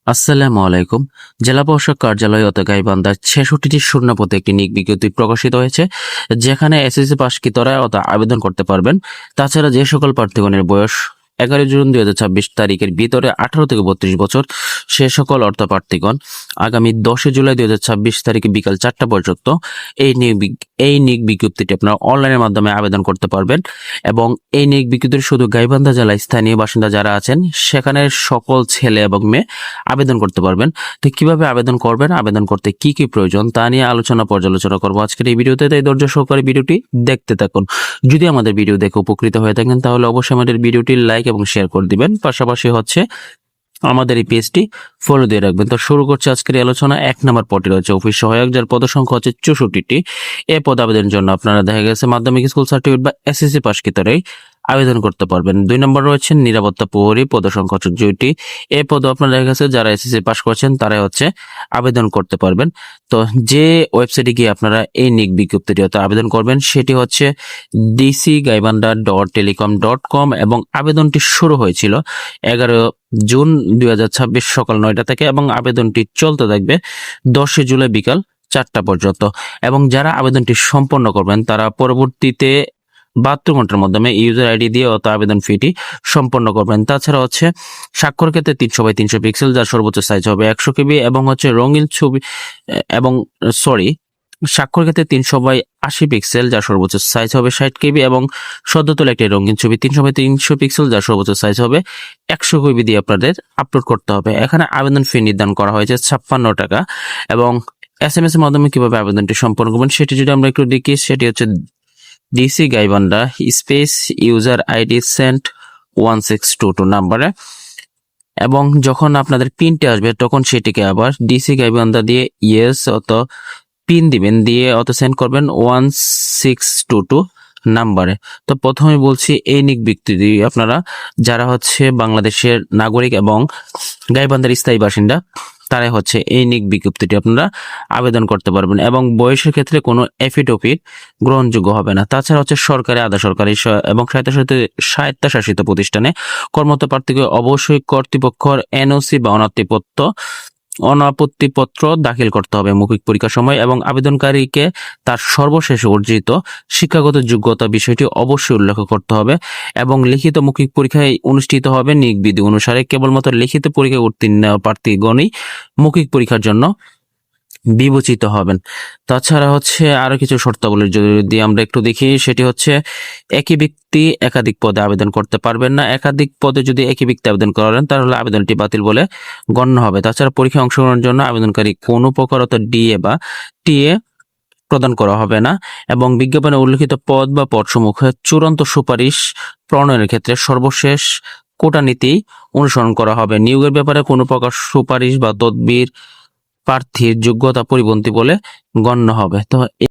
আসসালামু আলাইকুম। জেলা প্রশাসক কার্যালয় অত গাইবান্ধার ৬৬টি শূন্যপদে একটি নিয়োগ বিজ্ঞপ্তি প্রকাশিত হয়েছে, যেখানে এসএসসি পাশকৃতরা আবেদন করতে পারবেন। তাছাড়া যে সকল প্রার্থীগণের বয়স ১১ জুন ২০২৬ তারিখের ভিতরে ১৮ থেকে ৩২ বছর, সে সকল প্রার্থীগণ আগামী ১০ জুলাই ২০২৬ তারিখে বিকাল ৪টা পর্যন্ত এই নিয়োগ বিজ্ঞপ্তিটি আপনারা অনলাইনের মাধ্যমে আবেদন করতে পারবেন। এবং এই নিয়োগ বিজ্ঞপ্তিটি শুধু গাইবান্ধা জেলায় স্থানীয় বাসিন্দা যারা আছেন সেখানে সকল ছেলে এবং মেয়ে আবেদন করতে পারবেন। তো কিভাবে আবেদন করবেন, আবেদন করতে কি কি প্রয়োজন তা নিয়ে পর্যালোচনা করবো আজকের এই ভিডিওতে। তাই ধৈর্য সহকারে ভিডিওটি দেখতে থাকুন। যদি আমাদের ভিডিও দেখে উপকৃত হয়ে থাকেন তাহলে অবশ্যই আমাদের ভিডিওটি লাইক এবং শেয়ার করে দিবেন। পাশাপাশি আমাদের এই পেজটি ফলো দিয়ে রাখবেন। তো শুরু করছে আজকের এই আলোচনা। ১ নম্বর পদটি রয়েছে অফিস সহায়ক, যার পদ সংখ্যা হচ্ছে ৬৪টি। এই পদ আবেদনের জন্য আপনারা দেখা গেছে মাধ্যমিক স্কুল সার্টিফিকেট বা এসএসসি পাশকৃতরাই আবেদন করতে পারবেন। ২ নম্বর রয়েছে নিরাপত্তা প্রহরী, পদ সংখ্যা হচ্ছে ২টি। এই পদ আপনারা দেখা গেছে যারা এসএসসি পাস করছেন তারাই আবেদন করতে পারবেন। তো যে ওয়েবসাইটে গিয়ে আপনারা এই নিয়োগ বিজ্ঞপ্তিটি আবেদন করবেন সেটি হচ্ছে dcgaibandha.telecom.com এবং আবেদনটি শুরু হয়েছিল ১১ জুন ২০২৬ সকাল ৯টা থেকে এবং আবেদনটি চলতে থাকবে ১০ জুলাই বিকাল ৪টা পর্যন্ত। এবং যারা আবেদনটি সম্পন্ন করবেন তারা পরবর্তীতে ৭২ ঘন্টার মাধ্যমে ইউজার আইডি দিয়ে আবেদন ফিটি সম্পন্ন করবেন। তাছাড়া স্বাক্ষর ক্ষেত্রে ৩০০x৩০০ পিক্সেল, যার সর্বোচ্চ সাইজ হবে ১০০ কেবি এবং রঙিন ছবি এবং স্বাক্ষর ক্ষেত্রে ৩০০x৮০ পিক্সেল, যার সর্বোচ্চ সাইজ হবে ৬০ কেবি এবং সদ্য তোলা একটি রঙিন ছবি ৩০০x৩০০ পিক্সেল, যার সর্বোচ্চ সাইজ হবে ১০০ কেবি দিয়ে আপনাদের আপলোড করতে হবে। এখানে আবেদন ফি নির্ধারণ করা হয়েছে ৫৬ টাকা। এবং SMS এর মাধ্যমে কিভাবে আবেদনটি সম্পন্ন করবেন সেটি যদি আমরা একটু দেখি, সেটি হচ্ছে DC Gaibandha space user ID sent 1622 নাম্বারে। এবং যখন আপনাদের পিনটি আসবে তখন সেটিকে আবার ডিসি গাইবান্ধা দিয়ে ইয়েস পিন দিবেন, দিয়ে সেন্ড করবেন 1622 নাম্বারে। তো প্রথমে বলছি এই নিয়োগ বিজ্ঞপ্তি আপনারা যারা বাংলাদেশের নাগরিক এবং গাইবান্ধার স্থায়ী বাসিন্দা তারাই এই নিয়োগ বিজ্ঞপ্তিটি আপনারা আবেদন করতে পারবেন। এবং বয়সের ক্ষেত্রে কোনো এফিডেভিট গ্রহণযোগ্য হবে না। তাছাড়া সরকারি, আধা সরকারি এবং স্বায়ত্তশাসিত প্রতিষ্ঠানে কর্মরত প্রার্থীকে অবশ্যই কর্তৃপক্ষের এনওসি বা অনাপত্তিপত্র দাখিল করতে হবে মৌখিক পরীক্ষার সময়। এবং আবেদনকারীকে তার সর্বশেষ অর্জিত শিক্ষাগত যোগ্যতা বিষয়টি অবশ্যই উল্লেখ করতে হবে। এবং লিখিত মৌখিক পরীক্ষায় অনুষ্ঠিত হবে নিয়োগ বিধি অনুসারে। কেবলমাত্র লিখিত পরীক্ষায় উত্তীর্ণ প্রার্থীগণই মৌখিক পরীক্ষার জন্য বিবেচিত হবেন। তাছাড়া আরো কিছু শর্তাবলী যদি আমরা একটু দেখি, সেটি একই ব্যক্তি একাধিক পদে আবেদন করতে পারবেন না। একাধিক পদে যদি একই ব্যক্তি আবেদন করেন তাহলে আবেদনটি বাতিল বলে গণ্য হবে। তাছাড়া পরীক্ষায় অংশগ্রহণের জন্য আবেদনকারী কোনো প্রকার ডিএ বা টিএ প্রদান করা হবে না। এবং বিজ্ঞাপনে উল্লেখিত পদ বা পদসমূহে চূড়ান্ত সুপারিশ প্রণয়নের ক্ষেত্রে সর্বশেষ কোটা নীতি অনুসরণ করা হবে। নিয়োগের ব্যাপারে কোনো প্রকার সুপারিশ বা তদবির প্রার্থীর যোগ্যতা পরিপন্থী বলে গণ্য হবে। তো